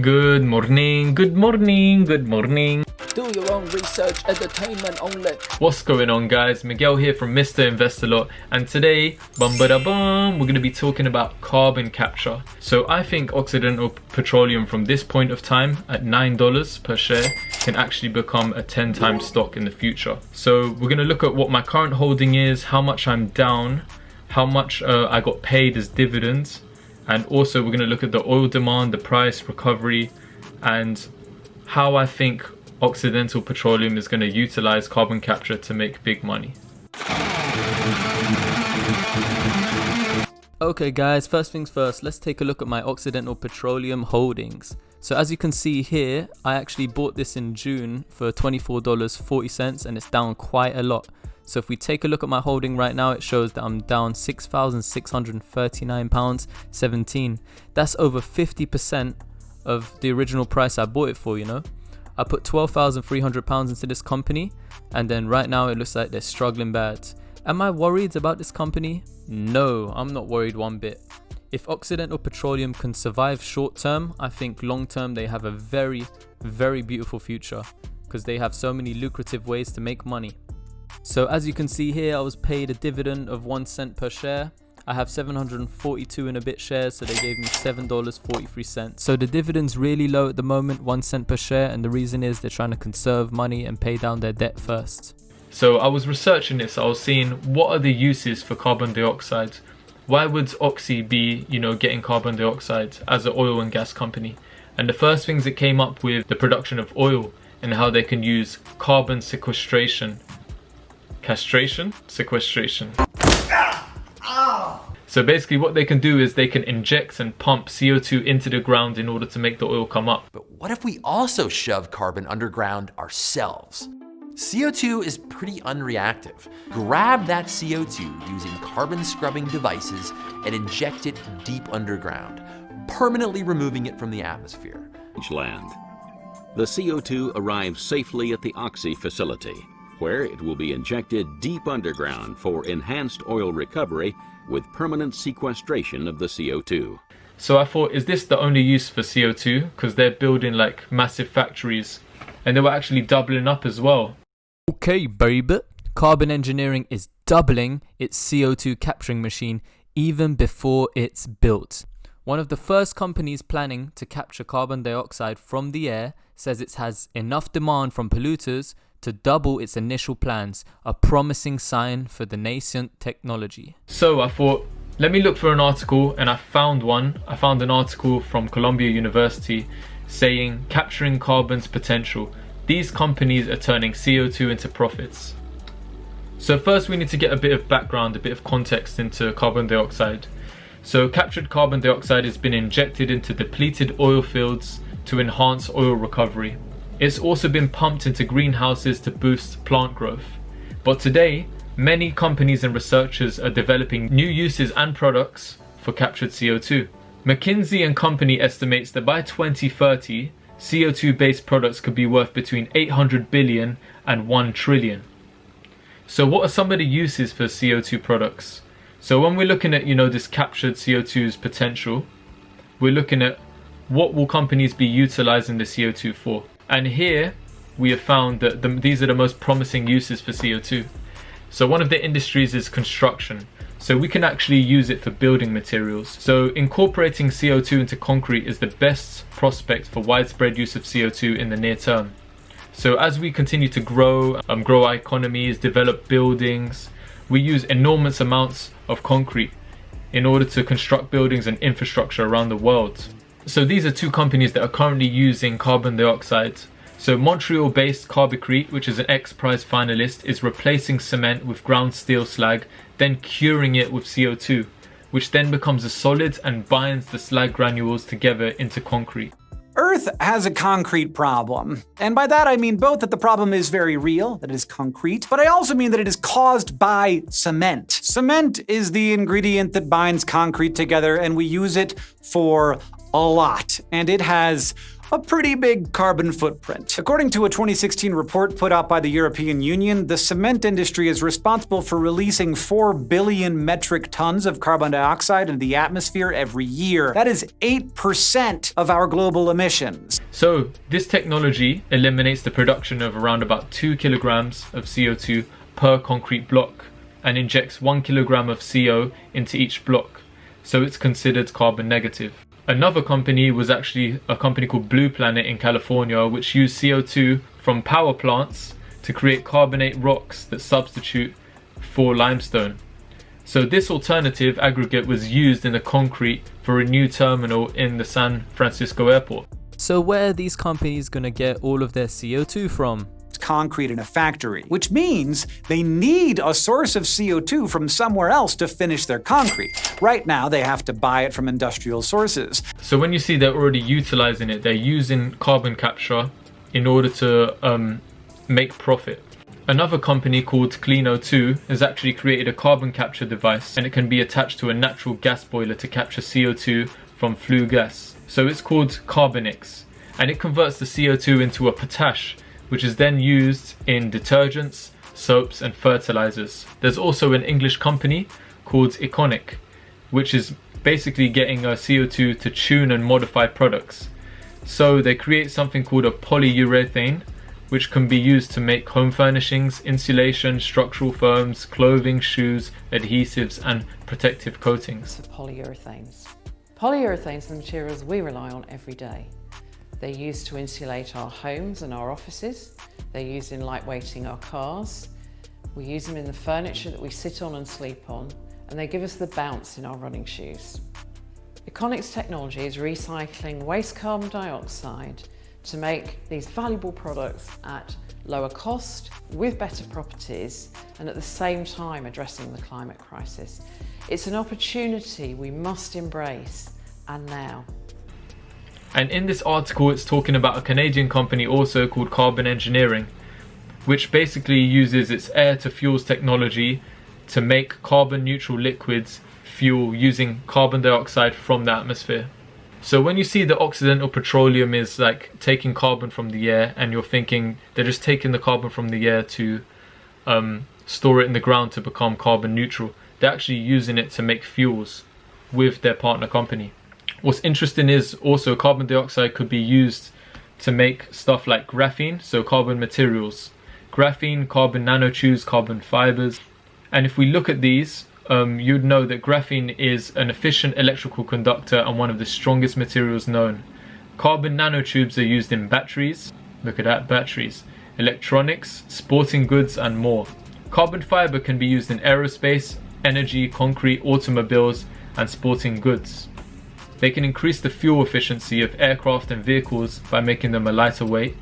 Good morning, good morning, good morning. Do your own research, entertainment only. What's going on, guys? Miguel here from Mr. Invest A Lot, and today, we're going to be talking about carbon capture. So I think Occidental Petroleum from this point of time at $9 per share can actually become a 10-time stock in the future. So we're going to look at what my current holding is, how much I'm down, how much I got paid as dividends, and also we're going to look at the oil demand, the price, recovery, and how I think Occidental Petroleum is going to utilize carbon capture to make big money. Okay guys, first things first, let's take a look at my Occidental Petroleum holdings. So as you can see here, I actually bought this in June for $24.40 and it's down quite a lot. So if we take a look at my holding right now, it shows that I'm down £6,639.17. That's over 50% of the original price I bought it for, you know. I put £12,300 into this company, and then right now it looks like they're struggling bad. Am I worried about this company? No, I'm not worried one bit. If Occidental Petroleum can survive short term, I think long term they have a very, very beautiful future because they have so many lucrative ways to make money. So as you can see here, I was paid a dividend of 1 cent per share. I have 742 and a bit shares, so they gave me $7.43. So the dividend's really low at the moment, 1 cent per share, and the reason is they're trying to conserve money and pay down their debt first. So I was researching this, I was seeing what are the uses for carbon dioxide. Why would Oxy be, getting carbon dioxide as an oil and gas company? And the first things that came up with the production of oil and how they can use carbon sequestration. Sequestration. So basically what they can do is they can inject and pump CO2 into the ground in order to make the oil come up. But what if we also shove carbon underground ourselves? CO2 is pretty unreactive. Grab that CO2 using carbon scrubbing devices and inject it deep underground, permanently removing it from the atmosphere. Land. The CO2 arrives safely at the Oxy facility, where it will be injected deep underground for enhanced oil recovery with permanent sequestration of the CO2. So I thought, is this the only use for CO2? Because they're building like massive factories and they were actually doubling up as well. Okay baby, Carbon Engineering is doubling its CO2 capturing machine even before it's built. One of the first companies planning to capture carbon dioxide from the air says it has enough demand from polluters to double its initial plans, a promising sign for the nascent technology. So I thought, let me look for an article, and I found one. I found an article from Columbia University saying capturing carbon's potential. These companies are turning CO2 into profits. So first we need to get a bit of background, a bit of context into carbon dioxide. So captured carbon dioxide has been injected into depleted oil fields to enhance oil recovery. It's also been pumped into greenhouses to boost plant growth. But today, many companies and researchers are developing new uses and products for captured CO2. McKinsey and Company estimates that by 2030, CO2-based products could be worth between 800 billion and 1 trillion. So what are some of the uses for CO2 products? So when we're looking at, this captured CO2's potential, we're looking at what will companies be utilizing the CO2 for. And here we have found that these are the most promising uses for CO2. So one of the industries is construction. So we can actually use it for building materials. So incorporating CO2 into concrete is the best prospect for widespread use of CO2 in the near term. So as we continue to grow our economies, develop buildings, we use enormous amounts of concrete in order to construct buildings and infrastructure around the world. So these are two companies that are currently using carbon dioxide. So Montreal-based Carbicrete, which is an X-Prize finalist, is replacing cement with ground steel slag, then curing it with CO2, which then becomes a solid and binds the slag granules together into concrete. Earth has a concrete problem. And by that I mean both that the problem is very real, that it is concrete, but I also mean that it is caused by cement. Cement is the ingredient that binds concrete together, and we use it for a lot. And it has a pretty big carbon footprint. According to a 2016 report put out by the European Union, the cement industry is responsible for releasing 4 billion metric tons of carbon dioxide into the atmosphere every year. That is 8% of our global emissions. So this technology eliminates the production of around about 2 kilograms of CO2 per concrete block and injects 1 kilogram of CO into each block. So it's considered carbon negative. Another company was actually a company called Blue Planet in California, which used CO2 from power plants to create carbonate rocks that substitute for limestone. So this alternative aggregate was used in the concrete for a new terminal in the San Francisco airport. So where are these companies gonna get all of their CO2 from? Concrete in a factory, which means they need a source of CO2 from somewhere else to finish their concrete. Right now, they have to buy it from industrial sources. So when you see they're already utilizing it, they're using carbon capture in order to make profit. Another company called Cleano2 has actually created a carbon capture device, and it can be attached to a natural gas boiler to capture CO2 from flue gas. So it's called Carbonix, and it converts the CO2 into a potash, which is then used in detergents, soaps and fertilizers. There's also an English company called Econic, which is basically getting CO2 to tune and modify products. So they create something called a polyurethane, which can be used to make home furnishings, insulation, structural foams, clothing, shoes, adhesives and protective coatings. Polyurethanes. Polyurethanes are the materials we rely on every day. They're used to insulate our homes and our offices. They're used in lightweighting our cars. We use them in the furniture that we sit on and sleep on, and they give us the bounce in our running shoes. Econic's technology is recycling waste carbon dioxide to make these valuable products at lower cost, with better properties, and at the same time addressing the climate crisis. It's an opportunity we must embrace, and now. And in this article, it's talking about a Canadian company also called Carbon Engineering, which basically uses its air to fuels technology to make carbon neutral liquids fuel using carbon dioxide from the atmosphere. So when you see that Occidental Petroleum is like taking carbon from the air, and you're thinking they're just taking the carbon from the air to store it in the ground to become carbon neutral, they're actually using it to make fuels with their partner company. What's interesting is also carbon dioxide could be used to make stuff like graphene, so carbon materials. Graphene, carbon nanotubes, carbon fibers. And if we look at these, you'd know that graphene is an efficient electrical conductor and one of the strongest materials known. Carbon nanotubes are used in batteries, look at that, batteries, electronics, sporting goods and more. Carbon fiber can be used in aerospace, energy, concrete, automobiles and sporting goods. They can increase the fuel efficiency of aircraft and vehicles by making them a lighter weight,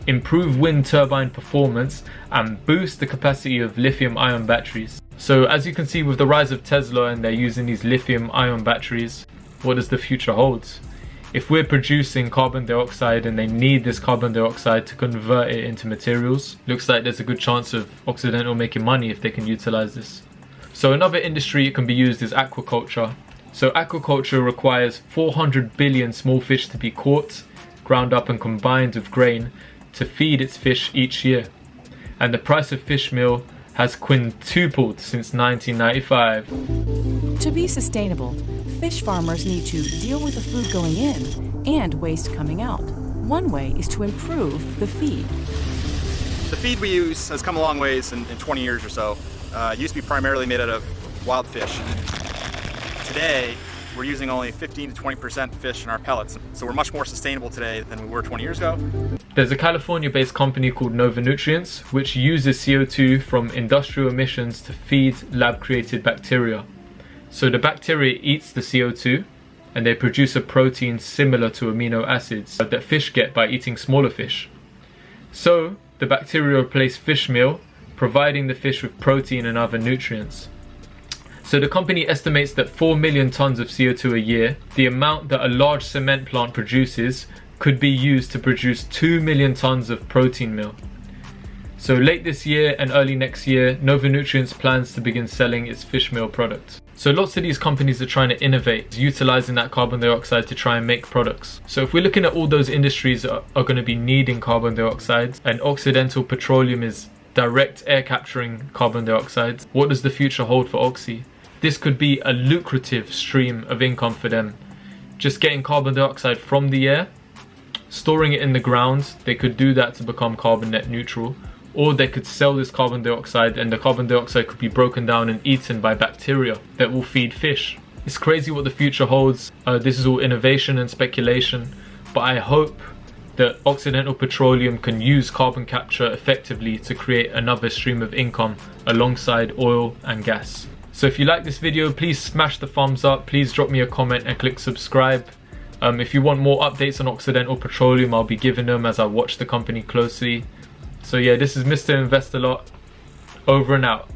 improve wind turbine performance and boost the capacity of lithium-ion batteries. So as you can see with the rise of Tesla and they're using these lithium-ion batteries, what does the future hold? If we're producing carbon dioxide and they need this carbon dioxide to convert it into materials, looks like there's a good chance of Occidental making money if they can utilize this. So another industry it can be used is aquaculture. So aquaculture requires 400 billion small fish to be caught, ground up and combined with grain to feed its fish each year. And the price of fish meal has quintupled since 1995. To be sustainable, fish farmers need to deal with the food going in and waste coming out. One way is to improve the feed. The feed we use has come a long ways in 20 years or so. It used to be primarily made out of wild fish. Today, we're using only 15 to 20% fish in our pellets, so we're much more sustainable today than we were 20 years ago. There's a California-based company called Nova Nutrients, which uses CO2 from industrial emissions to feed lab-created bacteria. So the bacteria eats the CO2, and they produce a protein similar to amino acids that fish get by eating smaller fish. So the bacteria replace fish meal, providing the fish with protein and other nutrients. So the company estimates that 4 million tons of CO2 a year, the amount that a large cement plant produces, could be used to produce 2 million tons of protein meal. So late this year and early next year, Nova Nutrients plans to begin selling its fish meal product. So So lots of these companies are trying to innovate, utilizing that carbon dioxide to try and make products. So if we're looking at all those industries that are going to be needing carbon dioxide, and Occidental Petroleum is direct air capturing carbon dioxide, what does the future hold for Oxy? This could be a lucrative stream of income for them. Just getting carbon dioxide from the air, storing it in the ground. They could do that to become carbon net neutral, or they could sell this carbon dioxide and the carbon dioxide could be broken down and eaten by bacteria that will feed fish. It's crazy what the future holds. This is all innovation and speculation, but I hope that Occidental Petroleum can use carbon capture effectively to create another stream of income alongside oil and gas. So if you like this video, please smash the thumbs up, please drop me a comment and click subscribe. If you want more updates on Occidental Petroleum, I'll be giving them as I watch the company closely. So yeah, this is Mr. Invest A Lot, over and out.